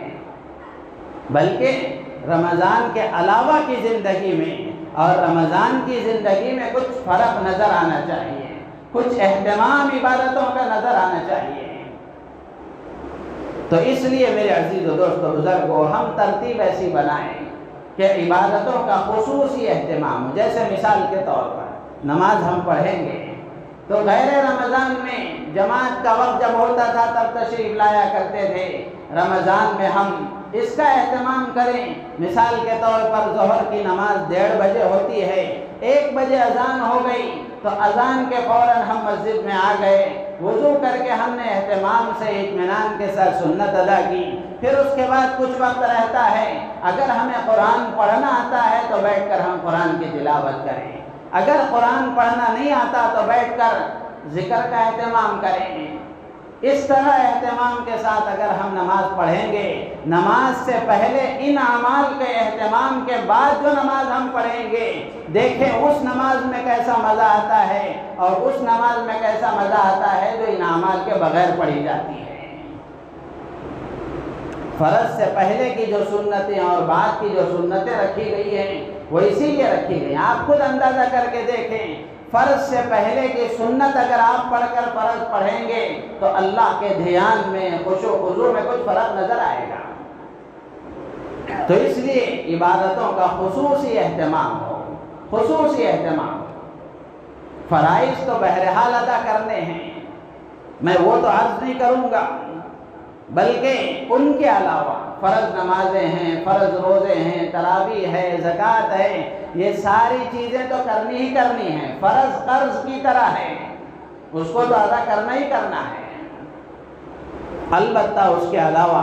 بلکہ رمضان کے علاوہ کی زندگی میں اور رمضان کی زندگی میں کچھ فرق نظر آنا چاہیے، کچھ اہتمام عبادتوں کا نظر آنا چاہیے۔ تو اس لیے میرے عزیز و دوست و بزرگوں، ہم ترتیب ایسی بنائیں کہ عبادتوں کا خصوصی اہتمام ہو۔ جیسے مثال کے طور پر نماز ہم پڑھیں گے تو غیر رمضان میں جماعت کا وقت جب ہوتا تھا تب تشریف لایا کرتے تھے، رمضان میں ہم اس کا اہتمام کریں۔ مثال کے طور پر ظہر کی نماز 1:30 بجے ہوتی ہے، 1 بجے اذان ہو گئی تو اذان کے فوراً ہم مسجد میں آ گئے، وضو کر کے ہم نے اہتمام سے اطمینان کے ساتھ سنت ادا کی۔ پھر اس کے بعد کچھ وقت رہتا ہے، اگر ہمیں قرآن پڑھنا آتا ہے تو بیٹھ کر ہم قرآن کی تلاوت کریں، اگر قرآن پڑھنا نہیں آتا تو بیٹھ کر ذکر کا اہتمام کریں۔ اس طرح اہتمام کے ساتھ اگر ہم نماز پڑھیں گے، نماز سے پہلے ان اعمال کے اہتمام کے بعد جو نماز ہم پڑھیں گے، دیکھیں اس نماز میں کیسا مزہ آتا ہے اور اس نماز میں کیسا مزہ آتا ہے جو ان اعمال کے بغیر پڑھی جاتی ہے۔ فرض سے پہلے کی جو سنتیں اور بعد کی جو سنتیں رکھی گئی ہیں وہ اسی لیے رکھی گئی ہیں۔ آپ خود اندازہ کر کے دیکھیں، فرض سے پہلے کی سنت اگر آپ پڑھ کر فرض پڑھیں گے تو اللہ کے دھیان میں، خشوع و خضوع میں کچھ فرق نظر آئے گا۔ تو اس لیے عبادتوں کا خصوصی اہتمام ہو، خصوصی اہتمام۔ فرائض تو بہرحال ادا کرنے ہیں، میں وہ تو عرض نہیں کروں گا، بلکہ ان کے علاوہ فرض نمازیں ہیں، فرض روزے ہیں، تراویح ہے، زکوٰۃ ہے، یہ ساری چیزیں تو کرنی ہی کرنی ہیں۔ فرض قرض کی طرح ہے، اس کو تو ادا کرنا ہی کرنا ہے۔ البتہ اس کے علاوہ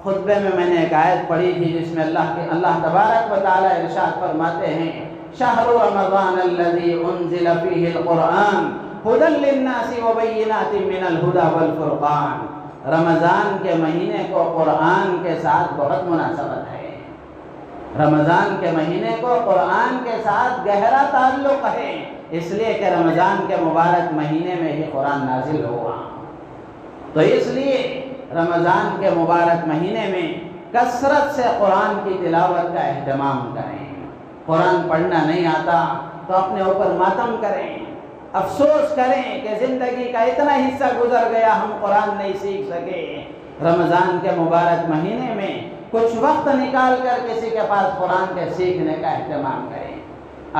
خطبے میں نے ایک آیت پڑھی تھی جس میں اللہ تبارک و تعالی ارشاد فرماتے ہیں، شہر رمضان الذی انزل فیہ القرآن ھدی للناس وبینات من الھدی والفرقان۔ رمضان کے مہینے کو قرآن کے ساتھ بہت مناسبت ہے، رمضان کے مہینے کو قرآن کے ساتھ گہرا تعلق ہے، اس لیے کہ رمضان کے مبارک مہینے میں ہی قرآن نازل ہوا۔ تو اس لیے رمضان کے مبارک مہینے میں کثرت سے قرآن کی تلاوت کا اہتمام کریں۔ قرآن پڑھنا نہیں آتا تو اپنے اوپر ماتم کریں، افسوس کریں کہ زندگی کا اتنا حصہ گزر گیا ہم قرآن نہیں سیکھ سکے۔ رمضان کے مبارک مہینے میں کچھ وقت نکال کر کسی کے پاس قرآن کے سیکھنے کا اہتمام کریں۔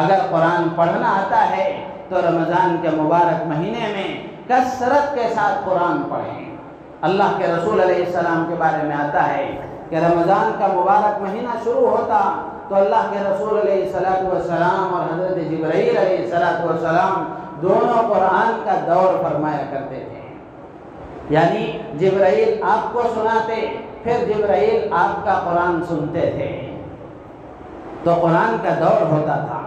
اگر قرآن پڑھنا آتا ہے تو رمضان کے مبارک مہینے میں کثرت کے ساتھ قرآن پڑھیں۔ اللہ کے رسول علیہ السلام کے بارے میں آتا ہے کہ رمضان کا مبارک مہینہ شروع ہوتا تو اللہ کے رسول علیہ السلام اور حضرت جبرائیل علیہ السلام دونوں قرآن کا دور فرمایا کرتے تھے، یعنی جبرائیل آپ کو سناتے، پھر جبرائیل آپ کا قرآن سنتے تھے، تو قرآن کا دور ہوتا تھا۔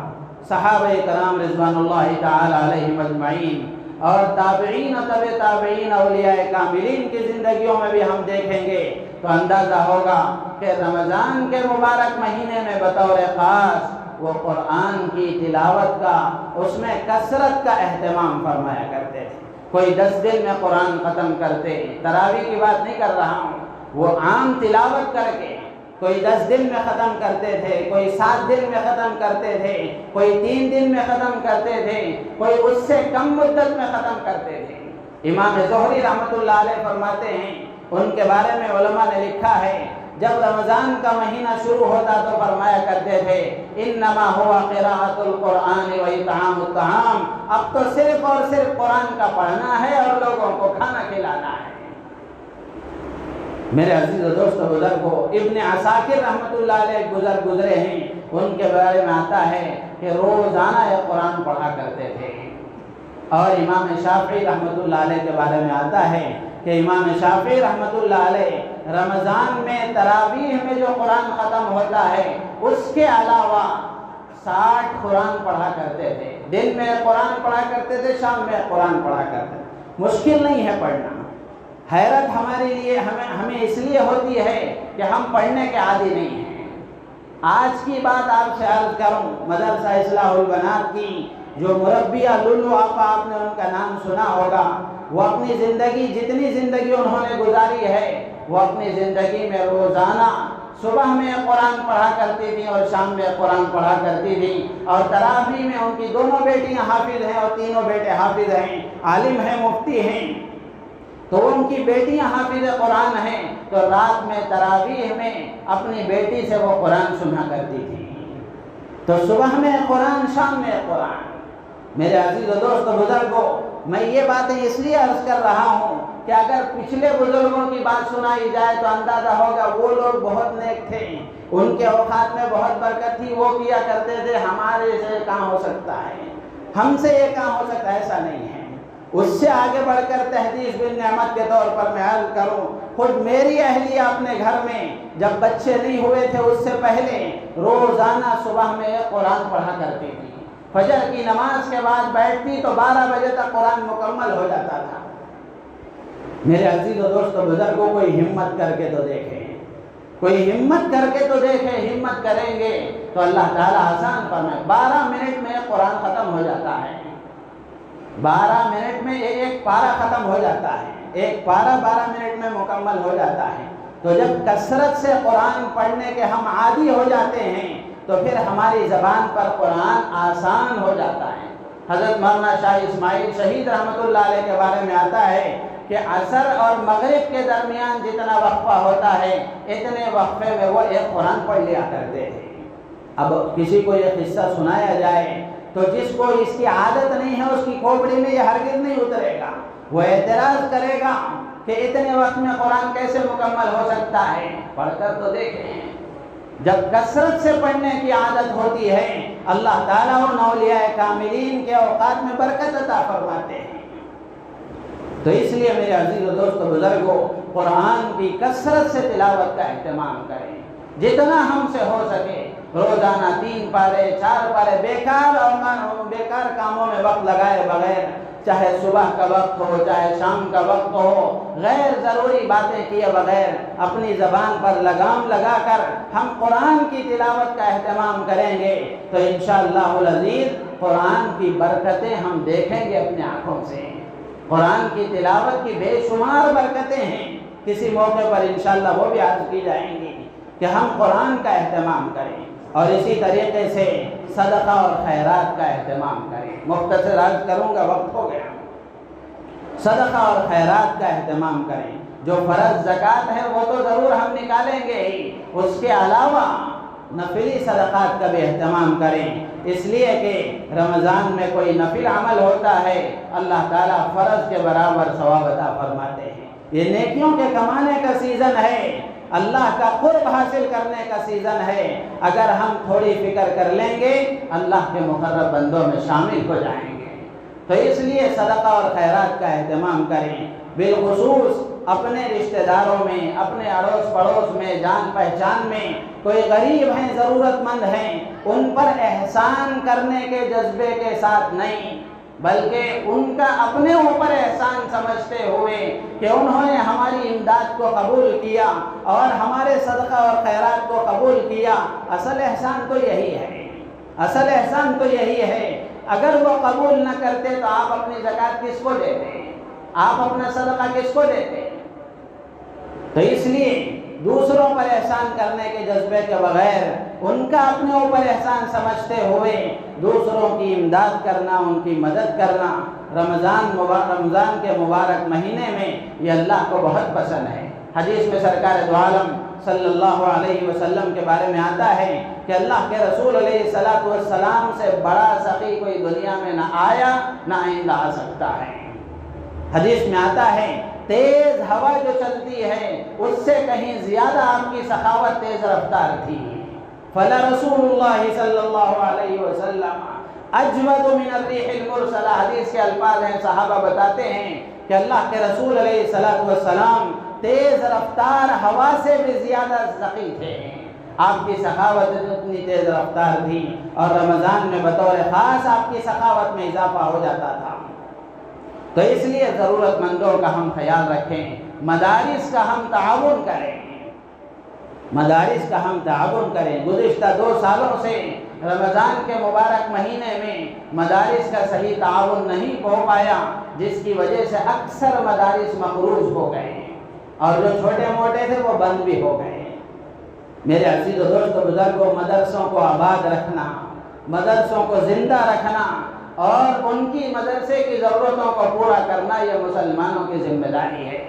صحابہ کرام رضوان اللہ تعالی علیہم اجمعین اور تابعین و تبع تابعین اولیاء کاملین کی زندگیوں میں بھی ہم دیکھیں گے تو اندازہ ہوگا کہ رمضان کے مبارک مہینے میں بطور خاص وہ قرآن کی تلاوت کا، اس میں کثرت کا اہتمام فرمایا کرتے تھے۔ کوئی 10 دن میں قرآن ختم کرتے، تراویح کی بات نہیں کر رہا ہوں، وہ عام تلاوت کر کے کوئی 10 دن میں ختم کرتے تھے، کوئی 7 دن میں ختم کرتے تھے، کوئی 3 دن میں ختم کرتے تھے، کوئی اس سے کم مدت میں ختم کرتے تھے۔ امام زہری رحمۃ اللہ علیہ فرماتے ہیں، ان کے بارے میں علماء نے لکھا ہے، جب رمضان کا مہینہ شروع ہوتا تو فرمایا کرتے تھے انما هو قراءۃ القرآن و اطعام الطعام، اب تو صرف اور صرف قرآن کا پڑھنا ہے اور لوگوں کو کھانا کھلانا ہے۔ میرے عزیز و دوست بزرگوں، ابن عساکر رحمۃ اللہ علیہ بزرگ گزرے ہیں، ان کے بارے میں آتا ہے کہ روزانہ یہ قرآن پڑھا کرتے تھے۔ اور امام شافعی رحمۃ اللہ علیہ کے بارے میں آتا ہے کہ امام شافعی رحمۃ اللہ علیہ رمضان میں تراویح میں جو قرآن ختم ہوتا ہے اس کے علاوہ 60 قرآن پڑھا کرتے تھے۔ دن میں قرآن پڑھا کرتے تھے، شام میں قرآن پڑھا کرتے تھے۔ مشکل نہیں ہے پڑھنا، حیرت ہمارے لیے ہمیں اس لیے ہوتی ہے کہ ہم پڑھنے کے عادی نہیں ہیں۔ آج کی بات آپ سے عرض کروں، مدرسہ اصلاح البنات کی جو مربیہ لولو آپا، آپ نے ان کا نام سنا ہوگا، وہ اپنی زندگی، جتنی زندگی انہوں نے گزاری ہے، وہ اپنی زندگی میں روزانہ صبح میں قرآن پڑھا کرتی تھی اور شام میں قرآن پڑھا کرتی تھی، اور تراویح میں ان کی دونوں بیٹیاں حافظ ہیں اور تینوں بیٹے حافظ ہیں، عالم ہیں، مفتی ہیں، تو ان کی بیٹیاں حافظ قرآن ہیں، تو رات میں تراویح میں اپنی بیٹی سے وہ قرآن سنا کرتی تھی۔ تو صبح میں قرآن، شام میں قرآن۔ میرے عزیز و دوست بزرگوں، میں یہ باتیں اس لیے عرض کر رہا ہوں کہ اگر پچھلے بزرگوں کی بات سنائی جائے تو اندازہ ہوگا وہ لوگ بہت نیک تھے، ان کے اوقات میں بہت برکت تھی، وہ کیا کرتے تھے، ہمارے سے کہاں ہو سکتا ہے، ہم سے یہ کہاں ہو سکتا ہے، ایسا نہیں ہے۔ اس سے آگے بڑھ کر تحدیث بالنعمت کے طور پر میں عرض کروں، خود میری اہلیہ اپنے گھر میں جب بچے نہیں ہوئے تھے اس سے پہلے روزانہ صبح میں قرآن پڑھا کرتی تھی، فجر کی نماز کے بعد بیٹھتی تو 12 بجے تک قرآن مکمل ہو جاتا تھا۔ میرے عزیز و دوستو بزرگوں، کوئی ہمت کر کے تو دیکھیں، کوئی ہمت کر کے تو دیکھیں، ہمت کریں گے تو اللہ تعالیٰ آسان فرمائے۔ 12 منٹ میں قرآن ختم ہو جاتا ہے، 12 منٹ میں ایک پارہ ختم ہو جاتا ہے، ایک پارہ 12 منٹ میں مکمل ہو جاتا ہے۔ تو جب کثرت سے قرآن پڑھنے کے ہم عادی ہو جاتے ہیں تو پھر ہماری زبان پر قرآن آسان ہو جاتا ہے۔ حضرت مولانا شاہ اسماعیل شہید رحمۃ اللہ علیہ کے بارے میں آتا ہے کہ عصر اور مغرب کے درمیان جتنا وقفہ ہوتا ہے اتنے وقفے میں وہ ایک قرآن پڑھ لیا کرتے تھے۔ اب کسی کو یہ قصہ سنایا جائے تو جس کو اس کی عادت نہیں ہے اس کی کھوپڑی میں یہ ہرگز نہیں اترے گا، وہ اعتراض کرے گا کہ اتنے وقت میں قرآن کیسے مکمل ہو سکتا ہے۔ پڑھ کر تو دیکھیں، جب کثرت سے پڑھنے کی عادت ہوتی ہے اللہ تعالیٰ ان اولیاء کاملین کے اوقات میں برکت عطا فرماتے ہیں۔ تو اس لیے میرے عزیز و دوست بزرگوں، قرآن کی کثرت سے تلاوت کا اہتمام کریں، جتنا ہم سے ہو سکے۔ روزانہ 3 پارے 4 پارے بیکار کاموں میں وقت لگائے بغیر، چاہے صبح کا وقت ہو چاہے شام کا وقت ہو، غیر ضروری باتیں کیے بغیر اپنی زبان پر لگام لگا کر ہم قرآن کی تلاوت کا اہتمام کریں گے تو انشاءاللہ العزیز قرآن کی برکتیں ہم دیکھیں گے اپنے آنکھوں سے۔ قرآن کی تلاوت کی بے شمار برکتیں ہیں، کسی موقع پر انشاءاللہ وہ بھی عرض کی جائیں گی کہ ہم قرآن کا اہتمام کریں، اور اسی طریقے سے صدقہ اور خیرات کا اہتمام کریں۔ مختصر عرض کروں گا، وقت ہو گیا۔ صدقہ اور خیرات کا اہتمام کریں، جو فرض زکوٰۃ ہے وہ تو ضرور ہم نکالیں گے ہی، اس کے علاوہ نفلی صدقات کا بھی اہتمام کریں، اس لیے کہ رمضان میں کوئی نفل عمل ہوتا ہے اللہ تعالیٰ فرض کے برابر ثواب عطا فرماتے ہیں۔ یہ نیکیوں کے کمانے کا سیزن ہے، اللہ کا قرب حاصل کرنے کا سیزن ہے۔ اگر ہم تھوڑی فکر کر لیں گے اللہ کے مقرب بندوں میں شامل ہو جائیں گے۔ تو اس لیے صدقہ اور خیرات کا اہتمام کریں، بالخصوص اپنے رشتہ داروں میں، اپنے اڑوس پڑوس میں، جان پہچان میں کوئی غریب ہیں، ضرورت مند ہیں، ان پر احسان کرنے کے جذبے کے ساتھ نہیں، بلکہ ان کا اپنے اوپر احسان سمجھتے ہوئے کہ انہوں نے ہماری امداد کو قبول کیا اور ہمارے صدقہ اور خیرات کو قبول کیا۔ اصل احسان تو یہی ہے، اصل احسان تو یہی ہے۔ اگر وہ قبول نہ کرتے تو آپ اپنی زکوٰۃ کس کو دیتے، آپ اپنا صدقہ کس کو دیتے؟ تو اس لیے دوسروں پر احسان کرنے کے جذبے کے بغیر ان کا اپنے اوپر احسان سمجھتے ہوئے دوسروں کی امداد کرنا، ان کی مدد کرنا رمضان کے مبارک مہینے میں یہ اللہ کو بہت پسند ہے۔ حدیث میں سرکار دو عالم صلی اللہ علیہ وسلم کے بارے میں آتا ہے کہ اللہ کے رسول علیہ السلام سے بڑا سخی کوئی دنیا میں نہ آیا نہ آئندہ آ سکتا ہے۔ حدیث میں آتا ہے تیز ہوا جو چلتی ہے اس سے کہیں زیادہ آپ کی سخاوت تیز رفتار تھی۔ فَلَرَسُولُ اللَّهِ صلی اللہ علیہ وسلم اجود من الريح المرسلہ، حدیث کے الفاظ ہیں، صحابہ بتاتے ہیں کہ اللہ کے رسول علیہ السلام تیز رفتار ہوا سے بھی زیادہ سخی تھے، آپ کی سخاوت اتنی تیز رفتار تھی، اور رمضان میں بطور خاص آپ کی سخاوت میں اضافہ ہو جاتا تھا۔ تو اس لیے ضرورت مندوں کا ہم خیال رکھیں، مدارس کا ہم تعاون کریں، مدارس کا ہم تعاون کریں۔ گزشتہ 2 سالوں سے رمضان کے مبارک مہینے میں مدارس کا صحیح تعاون نہیں ہو پایا، جس کی وجہ سے اکثر مدارس مقروض ہو گئے اور جو چھوٹے موٹے تھے وہ بند بھی ہو گئے۔ میرے عزیز و دوست بزرگوں، مدرسوں کو آباد رکھنا، مدرسوں کو زندہ رکھنا اور ان کی مدرسے کی ضرورتوں کو پورا کرنا یہ مسلمانوں کی ذمہ داری ہے،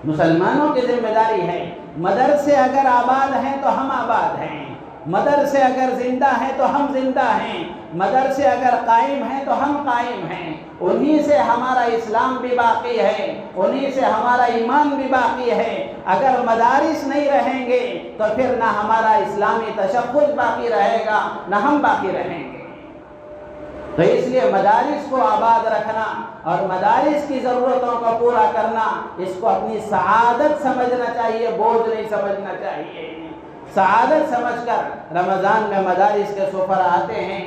مسلمانوں کی ذمہ داری ہے۔ مدرسے اگر آباد ہیں تو ہم آباد ہیں، مدرسے اگر زندہ ہیں تو ہم زندہ ہیں، مدرسے اگر قائم ہیں تو ہم قائم ہیں۔ انہی سے ہمارا اسلام بھی باقی ہے، انہی سے ہمارا ایمان بھی باقی ہے۔ اگر مدارس نہیں رہیں گے تو پھر نہ ہمارا اسلامی تشخص باقی رہے گا نہ ہم باقی رہیں گے۔ تو اس لیے مدارس کو آباد رکھنا اور مدارس کی ضرورتوں کو پورا کرنا، اس کو اپنی سعادت سمجھنا چاہیے، بوجھ نہیں سمجھنا چاہیے۔ سعادت سمجھ کر رمضان میں مدارس کے سفر آتے ہیں،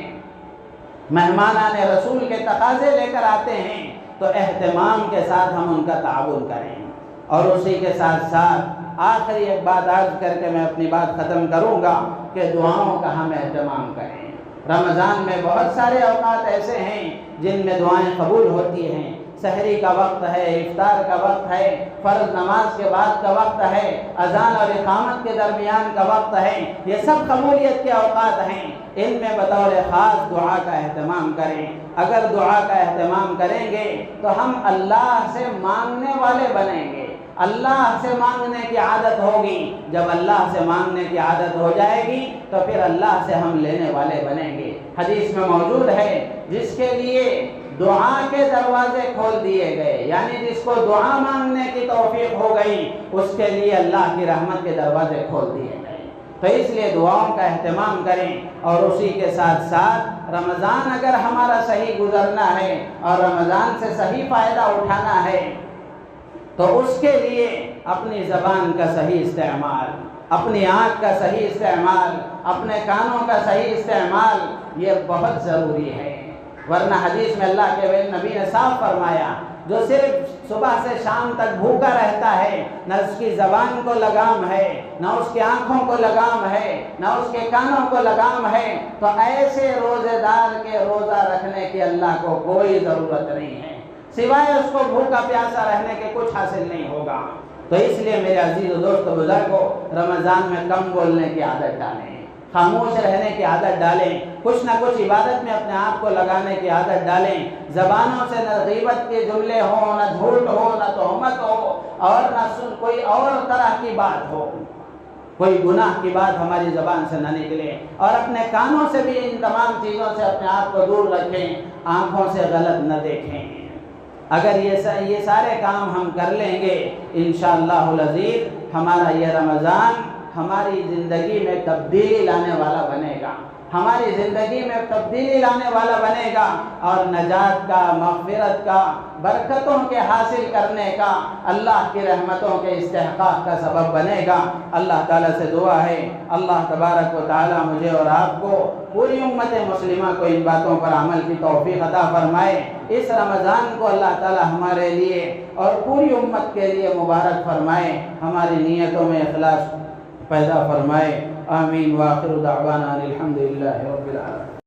مہمانان رسول کے تقاضے لے کر آتے ہیں، تو تو اہتمام کے ساتھ ہم ان کا تعاون کریں۔ اور اسی کے ساتھ ساتھ آخری ایک بات عرض کر کے میں اپنی بات ختم کروں گا کہ دعاؤں کا ہم اہتمام کریں۔ رمضان میں بہت سارے اوقات ایسے ہیں جن میں دعائیں قبول ہوتی ہیں۔ سحری کا وقت ہے، افطار کا وقت ہے، فرض نماز کے بعد کا وقت ہے، اذان اور اقامت کے درمیان کا وقت ہے، یہ سب قبولیت کے اوقات ہیں۔ ان میں بطور خاص دعا کا اہتمام کریں۔ اگر دعا کا اہتمام کریں گے تو ہم اللہ سے مانگنے والے بنیں گے، اللہ سے مانگنے کی عادت ہوگی۔ جب اللہ سے مانگنے کی عادت ہو جائے گی تو پھر اللہ سے ہم لینے والے بنیں گے۔ حدیث میں موجود ہے جس کے لیے دعا کے دروازے کھول دیے گئے، یعنی جس کو دعا مانگنے کی توفیق ہو گئی اس کے لیے اللہ کی رحمت کے دروازے کھول دیے گئے۔ تو اس لیے دعاؤں کا اہتمام کریں، اور اسی کے ساتھ ساتھ رمضان اگر ہمارا صحیح گزرنا ہے اور رمضان سے صحیح فائدہ اٹھانا ہے تو اس کے لیے اپنی زبان کا صحیح استعمال، اپنی آنکھ کا صحیح استعمال، اپنے کانوں کا صحیح استعمال یہ بہت ضروری ہے۔ ورنہ حدیث میں اللہ کے نبی نے صاف فرمایا جو صرف صبح سے شام تک بھوکا رہتا ہے، نہ اس کی زبان کو لگام ہے، نہ اس کی آنکھوں کو لگام ہے، نہ اس کے کانوں کو لگام ہے، تو ایسے روزے دار کے روزہ رکھنے کی اللہ کو کوئی ضرورت نہیں ہے، سوائے اس کو بھوکا پیاسا رہنے کے کچھ حاصل نہیں ہوگا۔ تو اس لیے میرے عزیز و دوست بزرگوں، رمضان میں کم بولنے کی عادت ڈالیں، خاموش رہنے کی عادت ڈالیں، کچھ نہ کچھ عبادت میں اپنے آپ کو لگانے کی عادت ڈالیں۔ زبانوں سے نہ غیبت کے جملے ہوں، نہ جھوٹ ہو، نہ تہمت ہو، اور نہ کوئی اور طرح کی بات ہو، کوئی گناہ کی بات ہماری زبان سے نہ نکلے۔ اور اپنے کانوں سے بھی ان تمام چیزوں سے اپنے آپ کو دور رکھیں، آنکھوں سے غلط نہ دیکھیں۔ اگر یہ سارے کام ہم کر لیں گے انشاءاللہ العزیز ہمارا یہ رمضان ہماری زندگی میں تبدیلی لانے والا بنے گا، ہماری زندگی میں تبدیلی لانے والا بنے گا، اور نجات کا، مغفرت کا، برکتوں کے حاصل کرنے کا، اللہ کی رحمتوں کے استحقاق کا سبب بنے گا۔ اللہ تعالیٰ سے دعا ہے اللہ تبارک و تعالیٰ مجھے اور آپ کو، پوری امت مسلمہ کو ان باتوں پر عمل کی توفیق عطا فرمائے۔ اس رمضان کو اللہ تعالیٰ ہمارے لیے اور پوری امت کے لیے مبارک فرمائے، ہماری نیتوں میں اخلاص پیدا فرمائے۔ آمین۔ وآخر دعوانا الحمدللہ رب العالمین۔